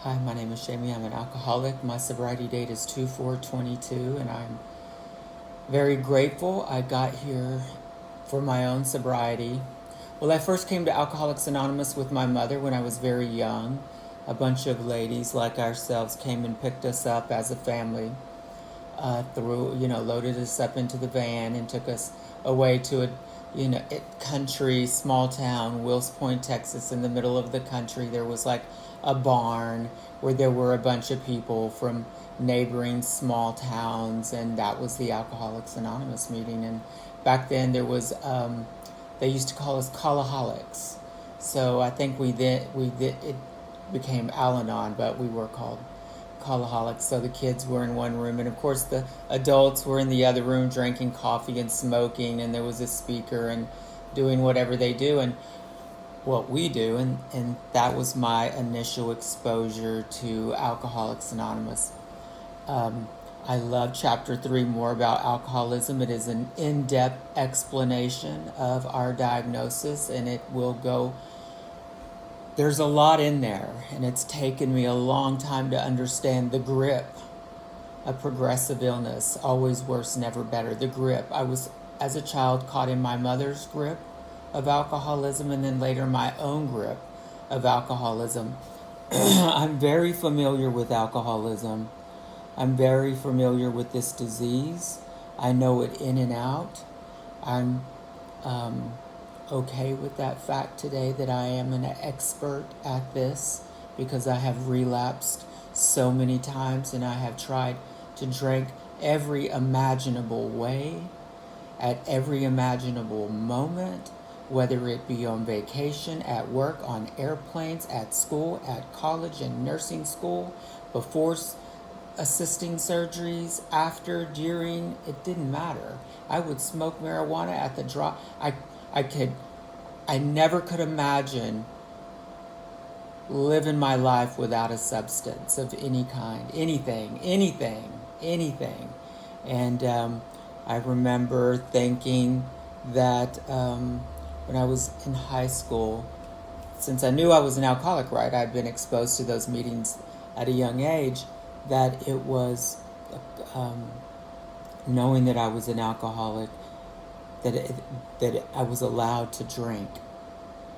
Hi, my name is Jamie. I'm an alcoholic. My sobriety date is 2/4/22, and I'm very grateful I got here for my own sobriety. Well, I first came to Alcoholics Anonymous with my mother when I was very young. A bunch of ladies like ourselves came and picked us up as a family, loaded us up into the van and took us away to a country, small town, Wills Point, Texas, in the middle of the country. There was like a barn where there were a bunch of people from neighboring small towns, and that was the Alcoholics Anonymous meeting. And back then they used to call us Callaholics. So I think it became Al-Anon, but we were called Callaholics. So the kids were in one room, and of course the adults were in the other room drinking coffee and smoking, and there was a speaker and doing whatever they do and what we do, and that was my initial exposure to Alcoholics Anonymous. Um, I love chapter 3 more about alcoholism. It is an in-depth explanation of our diagnosis, and it will go there's a lot in there, and it's taken me a long time to understand the grip of progressive illness. Always worse, never better. The grip. I was, as a child, caught in my mother's grip of alcoholism, and then later my own grip of alcoholism. I'm very familiar with alcoholism. I'm very familiar with this disease. I know it in and out. I'm um, okay with that fact today that I am an expert at this because I have relapsed so many times, and I have tried to drink every imaginable way at every imaginable moment, whether it be on vacation, at work, on airplanes, at school, at college and nursing school, before assisting surgeries, after, during, it didn't matter. I would smoke marijuana at the drop. I could I never could imagine living my life without a substance of any kind, anything. And I remember thinking that when I was in high school, since I knew I was an alcoholic, right? I'd been exposed to those meetings at a young age, that it was um, knowing that I was an alcoholic, that I was allowed to drink,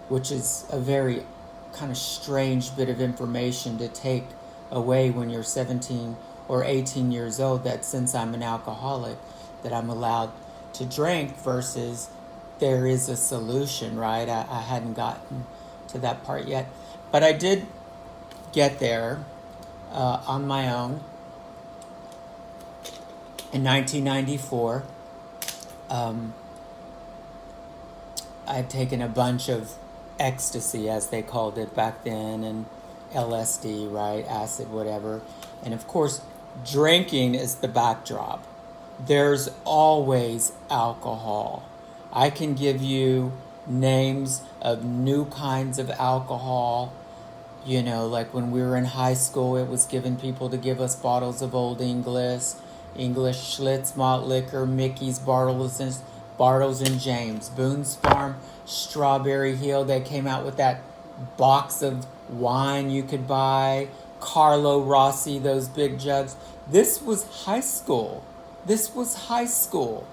which is a very kind of strange bit of information to take away when you're 17 or 18 years old, that since I'm an alcoholic, that I'm allowed to drink, versus there is a solution, right? I hadn't gotten to that part yet. But I did get there on my own in 1994. Um, I'd taken a bunch of ecstasy, as they called it back then, and LSD, right? Acid, whatever. And of course, drinking is the backdrop. There's always alcohol. I can give you names of new kinds of alcohol. Like when we were in high school, it was given people to give us bottles of Old English Schlitz malt liquor, Mickey's, Bartles and James, Boone's Farm, Strawberry Hill. They came out with that box of wine you could buy, Carlo Rossi, those big jugs. This was high school. This was high school.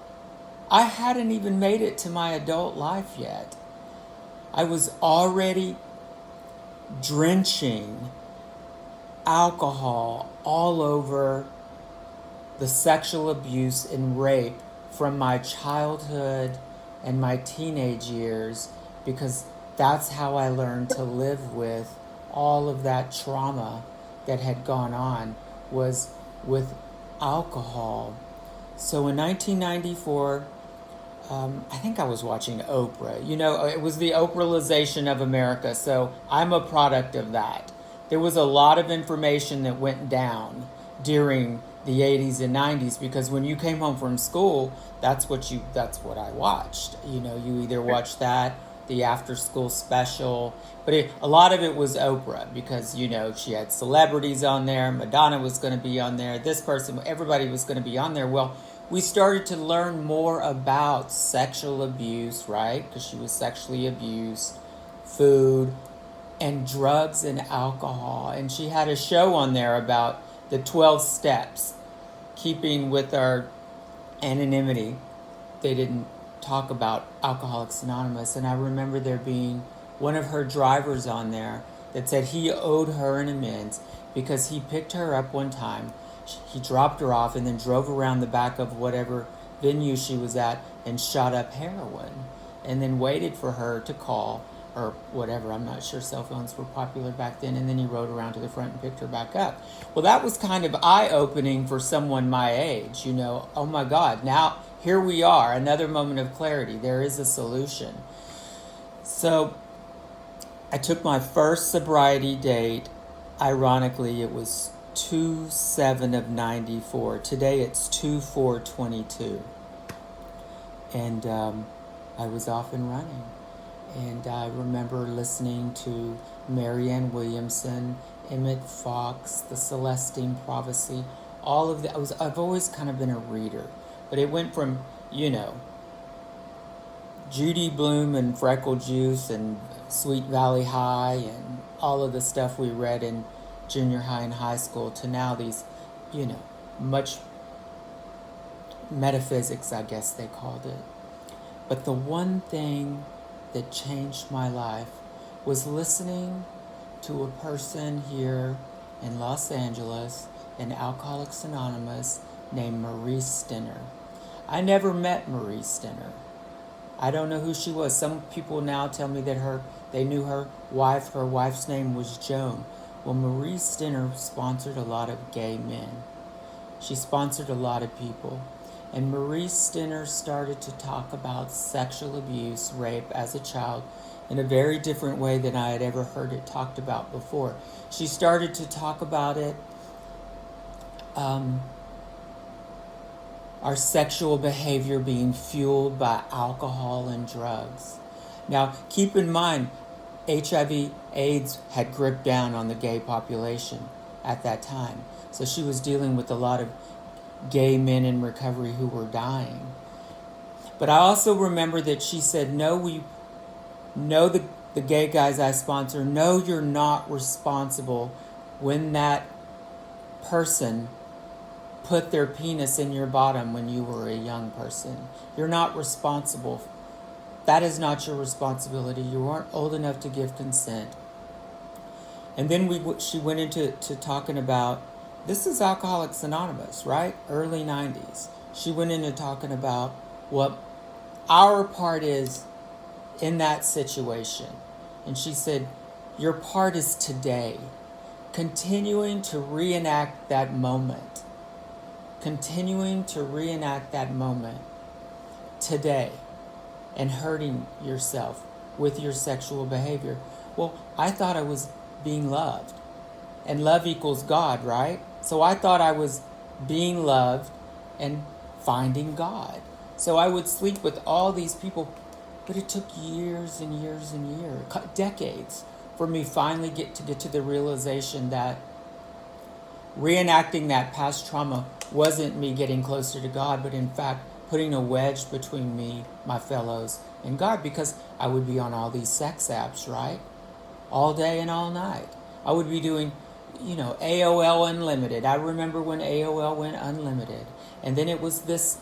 I hadn't even made it to my adult life yet. I was already drenching alcohol all over the sexual abuse and rape from my childhood and my teenage years, because that's how I learned to live with all of that trauma that had gone on, was with alcohol. So in 1994, I think I was watching Oprah. It was the Oprahization of America, so I'm a product of that. There was a lot of information that went down during the 80s and 90s, because when you came home from school, that's what I watched. You either watched that, the after school special, but a lot of it was Oprah, because she had celebrities on there. Madonna was going to be on there, this person, everybody was going to be on there. Well, we started to learn more about sexual abuse, right? Because she was sexually abused, food, and drugs and alcohol. And she had a show on there about the 12 steps, keeping with our anonymity. They didn't talk about Alcoholics Anonymous. And I remember there being one of her drivers on there that said he owed her an amends because he picked her up one time. He dropped her off and then drove around the back of whatever venue she was at and shot up heroin, and then waited for her to call or whatever. I'm not sure cell phones were popular back then. And then he rode around to the front and picked her back up. Well, that was kind of eye-opening for someone my age. Oh my God, now here we are, another moment of clarity. There is a solution. So I took my first sobriety date. Ironically, it was 2/7 of 94. Today it's 2/4/22. And I was off and running. And I remember listening to Marianne Williamson, Emmett Fox, the Celestine Prophecy, all of that. I've always kind of been a reader, but it went from, Judy Blume and Freckle Juice and Sweet Valley High and all of the stuff we read in junior high and high school to now these, much metaphysics, I guess they called it. But the one thing that changed my life was listening to a person here in Los Angeles in Alcoholics Anonymous named Marie Stinner. I never met Marie Stinner. I don't know who she was. Some people now tell me that they knew her wife. Her wife's name was Joan. Well, Marie Stinner sponsored a lot of gay men. She sponsored a lot of people. And Marie Stinner started to talk about sexual abuse, rape as a child in a very different way than I had ever heard it talked about before. She started to talk about it, our sexual behavior being fueled by alcohol and drugs. Now, keep in mind, HIV/AIDS had gripped down on the gay population at that time. So she was dealing with a lot of gay men in recovery who were dying. But I also remember that she said, the gay guys I sponsor, no, you're not responsible when that person put their penis in your bottom when you were a young person. You're not responsible. That is not your responsibility. You weren't old enough to give consent. And then she went into talking about, this is Alcoholics Anonymous, right? Early 90s. She went into talking about what our part is in that situation. And she said, your part is today. Continuing to reenact that moment. Continuing to reenact that moment today and hurting yourself with your sexual behavior. Well, I thought I was being loved. And love equals God, right? So I thought I was being loved and finding God. So I would sleep with all these people, but it took years and years and years, decades, for me finally get to the realization that reenacting that past trauma wasn't me getting closer to God, but in fact putting a wedge between me, my fellows, and God, because I would be on all these sex apps, right? All day and all night. I would be doing, AOL Unlimited. I remember when AOL went unlimited. And then it was this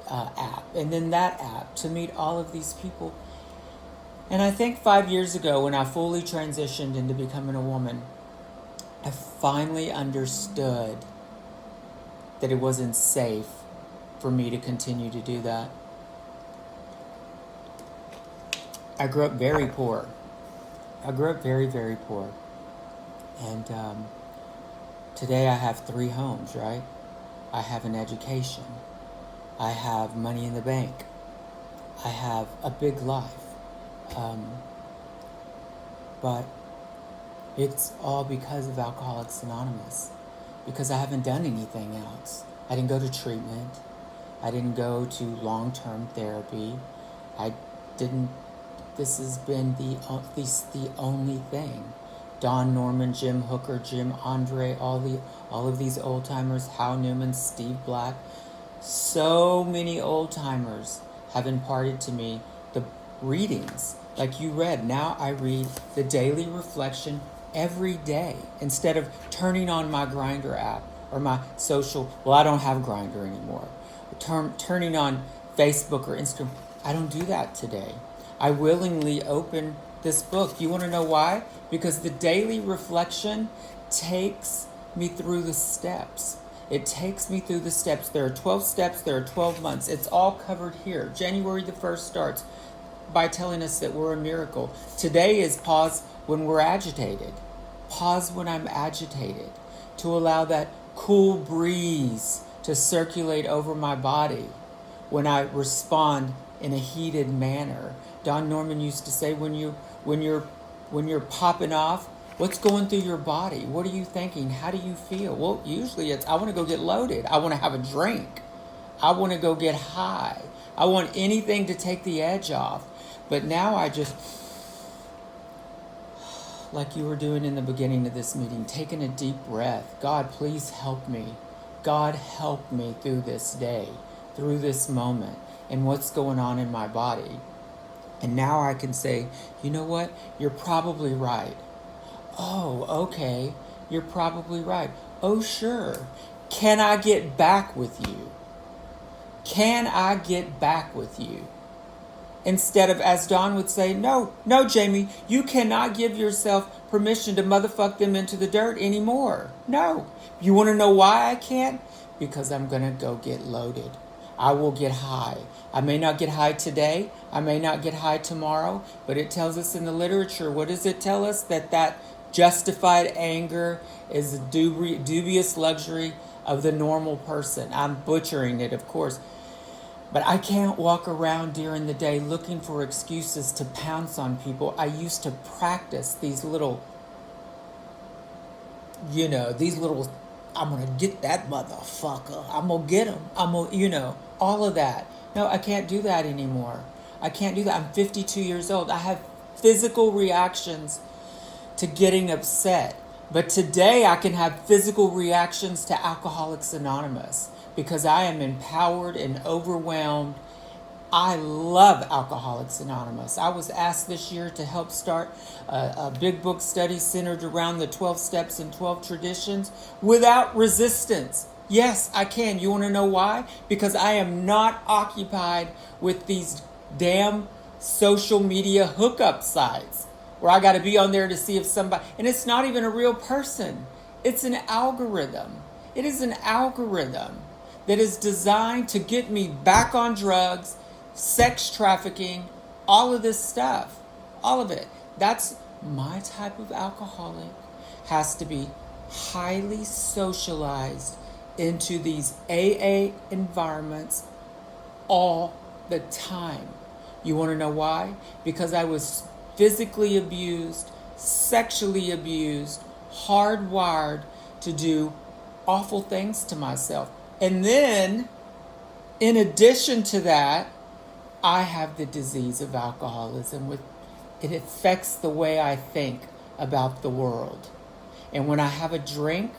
app, and then that app to meet all of these people. And I think 5 years ago, when I fully transitioned into becoming a woman, I finally understood that it wasn't safe for me to continue to do that. I grew up very poor. I grew up very, very poor. And today I have 3 homes, right? I have an education. I have money in the bank. I have a big life. But it's all because of Alcoholics Anonymous. Because I haven't done anything else. I didn't go to treatment. I didn't go to long-term therapy. This has been the only thing. Don Norman, Jim Hooker, Jim Andre, all of these old timers, Hal Newman, Steve Black. So many old timers have imparted to me the readings Like you read, now I read the daily reflection every day instead of turning on my Grinder app or my social. Well, I don't have Grinder anymore. Turning on Facebook or Instagram. I don't do that today. I willingly open this book. You want to know why? Because the daily reflection takes me through the steps. It takes me through the steps. There are 12 steps, there are 12 months. It's all covered here. January the 1st starts by telling us that we're a miracle. Today is pause when we're agitated. Pause when I'm agitated to allow that cool breeze to circulate over my body when I respond in a heated manner. Don Norman used to say, when you're popping off, what's going through your body? What are you thinking? How do you feel? Well, usually it's, I want to go get loaded. I want to have a drink. I want to go get high. I want anything to take the edge off. But now I just, like you were doing in the beginning of this meeting, taking a deep breath. God, please help me. God, help me through this day, through this moment, and what's going on in my body. And now I can say, you know what? You're probably right. Oh, okay. You're probably right. Oh, sure. Can I get back with you? Can I get back with you? Instead of, as Don would say, no, Jamie, you cannot give yourself permission to motherfuck them into the dirt anymore. No. You want to know why I can't? Because I'm going to go get loaded. I will get high. I may not get high today. I may not get high tomorrow. But it tells us in the literature, what does it tell us? That justified anger is a dubious luxury of the normal person. I'm butchering it, of course. But I can't walk around during the day looking for excuses to pounce on people. I used to practice these little, I'm going to get that motherfucker. I'm going to get him. All of that. No, I can't do that anymore. I can't do that. I'm 52 years old. I have physical reactions to getting upset. But today I can have physical reactions to Alcoholics Anonymous because I am empowered and overwhelmed. I love Alcoholics Anonymous. I was asked this year to help start a big book study centered around the 12 steps and 12 traditions without resistance. Yes, I can. You want to know why? Because I am not occupied with these damn social media hookup sites where I got to be on there to see if somebody, and it's not even a real person. It's an algorithm. It is an algorithm that is designed to get me back on drugs, sex trafficking, all of this stuff, all of it. That's my type of alcoholic. Has to be highly socialized into these AA environments all the time. You want to know why? Because I was physically abused, sexually abused, hardwired to do awful things to myself. And then, in addition to that, I have the disease of alcoholism. It affects the way I think about the world. And when I have a drink,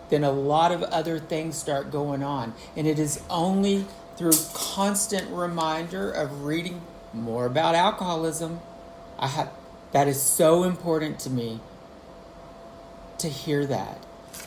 then a lot of other things start going on. And it is only through constant reminder of reading more about alcoholism. That is so important to me to hear that.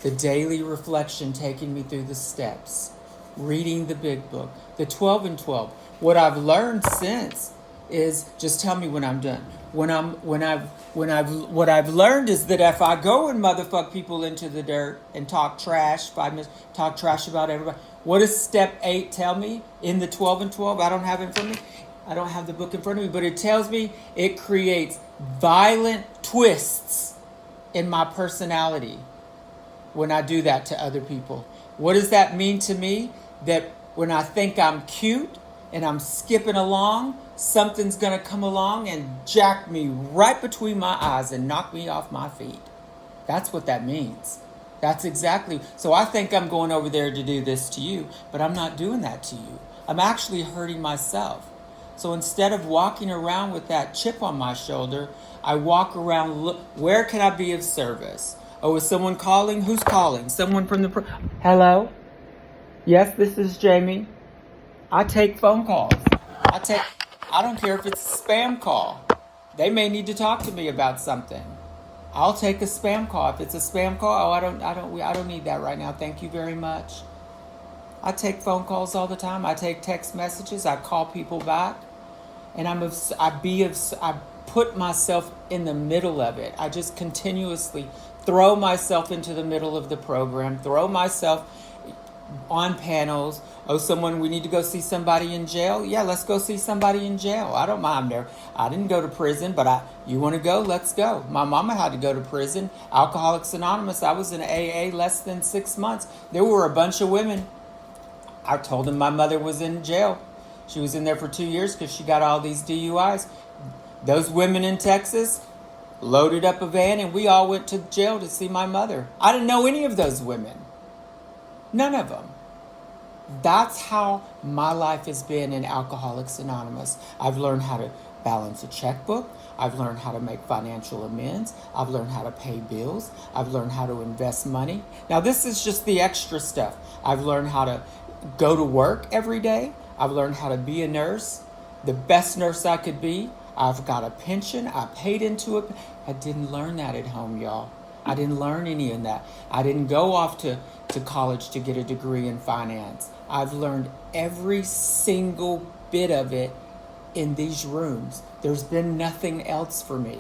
The daily reflection taking me through the steps, reading the big book, the 12 and 12. What I've learned since is just tell me when I'm done. What I've learned is that if I go and motherfuck people into the dirt and talk trash, 5 minutes, talk trash about everybody. What does step 8 tell me in the 12 and 12? I don't have it in front of me. I don't have the book in front of me, but it tells me it creates violent twists in my personality when I do that to other people. What does that mean to me? That when I think I'm cute and I'm skipping along, something's going to come along and jack me right between my eyes and knock me off my feet. That's what that means. That's exactly. So I think I'm going over there to do this to you, but I'm not doing that to you. I'm actually hurting myself. So instead of walking around with that chip on my shoulder, I walk around, look, where can I be of service? Oh, is someone calling? Who's calling? Someone from the... Hello? Yes, this is Jamie. I take phone calls. I don't care if it's a spam call. They may need to talk to me about something. I'll take a spam call. If it's a spam call, oh, I don't need that right now. Thank you very much. I take phone calls all the time. I take text messages. I call people back, and I put myself in the middle of it. I just continuously throw myself into the middle of the program. Throw myself on panels. Oh, we need to go see somebody in jail. Yeah, let's go see somebody in jail. I don't mind there. I didn't go to prison, but you want to go? Let's go. My mama had to go to prison. Alcoholics Anonymous. I was in AA less than 6 months. There were a bunch of women. I told them my mother was in jail. She was in there for 2 years because she got all these DUIs. Those women in Texas loaded up a van and we all went to jail to see my mother. I didn't know any of those women. None of them. That's how my life has been in Alcoholics Anonymous. I've learned how to balance a checkbook. I've learned how to make financial amends. I've learned how to pay bills. I've learned how to invest money. Now, this is just the extra stuff. I've learned how to go to work every day. I've learned how to be a nurse, the best nurse I could be. I've got a pension. I paid into it. I didn't learn that at home, y'all. I didn't learn any of that. I didn't go off to college to get a degree in finance. I've learned every single bit of it in these rooms. There's been nothing else for me.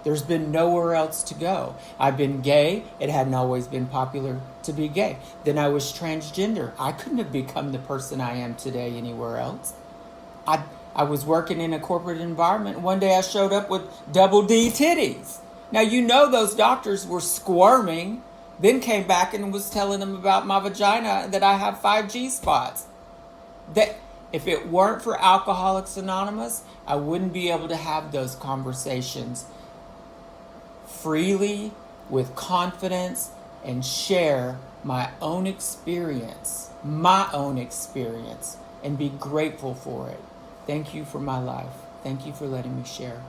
There's been nowhere else to go. I've been gay. It hadn't always been popular to be gay. Then I was transgender. I couldn't have become the person I am today anywhere else. I was working in a corporate environment. One day I showed up with double D titties. Now, you know those doctors were squirming, then came back and was telling them about my vagina, that I have 5G spots. That if it weren't for Alcoholics Anonymous, I wouldn't be able to have those conversations freely, with confidence, and share my own experience, and be grateful for it. Thank you for my life. Thank you for letting me share.